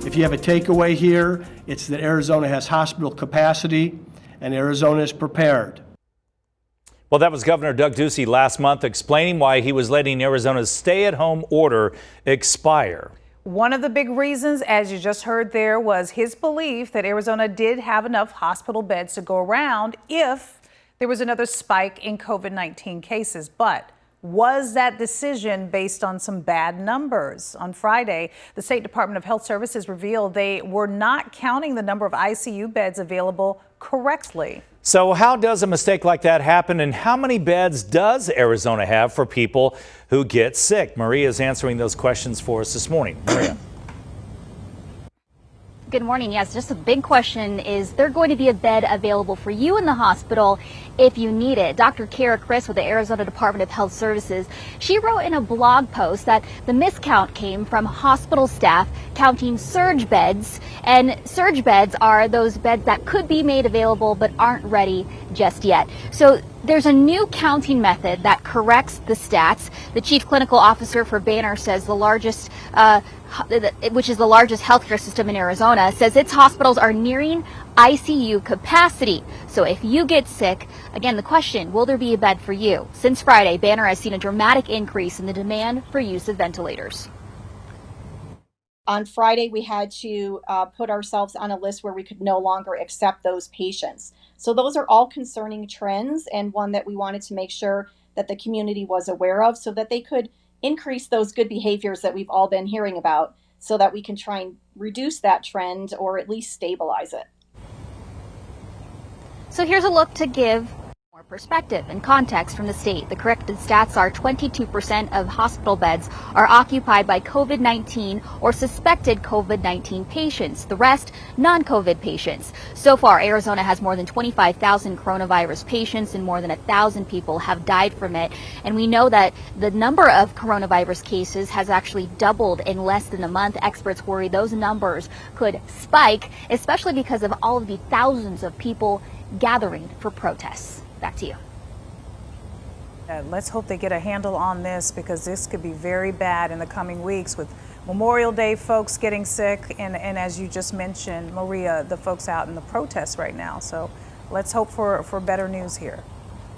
If you have a takeaway here, it's that Arizona has hospital capacity and Arizona is prepared. Well, that was Governor Doug Ducey last month explaining why he was letting Arizona's stay-at-home order expire. One of the big reasons, as you just heard there, was his belief that Arizona did have enough hospital beds to go around if there was another spike in COVID-19 cases. But was that decision based on some bad numbers? On Friday, the State Department of Health Services revealed they were not counting the number of ICU beds available correctly. So how does a mistake like that happen, and how many beds does Arizona have for people who get sick? Maria is answering those questions for us this morning. Maria. Good morning. Yes, just a big question. Is there going to be a bed available for you in the hospital if you need it? Dr. Kara Chris with the Arizona Department of Health Services, she wrote in a blog post that the miscount came from hospital staff counting surge beds, and surge beds are those beds that could be made available but aren't ready just yet. So there's a new counting method that corrects the stats. The chief clinical officer for Banner says the largest which is the largest healthcare system in Arizona, says its hospitals are nearing ICU capacity. So if you get sick, again, the question, will there be a bed for you? Since Friday, Banner has seen a dramatic increase in the demand for use of ventilators. On Friday, we had to put ourselves on a list where we could no longer accept those patients. So those are all concerning trends, and one that we wanted to make sure that the community was aware of so that they could increase those good behaviors that we've all been hearing about, so that we can try and reduce that trend or at least stabilize it. So here's a look to give more perspective and context from the state. The corrected stats are 22% of hospital beds are occupied by COVID-19 or suspected COVID-19 patients. The rest, non-COVID patients. So far, Arizona has more than 25,000 coronavirus patients and more than 1,000 people have died from it. And we know that the number of coronavirus cases has actually doubled in less than a month. Experts worry those numbers could spike, especially because of all of the thousands of people gathering for protests. Back to you. Let's hope they get a handle on this, because this could be very bad in the coming weeks with Memorial Day folks getting sick and as you just mentioned, Maria, the folks out in the protests right now. So let's hope for better news here.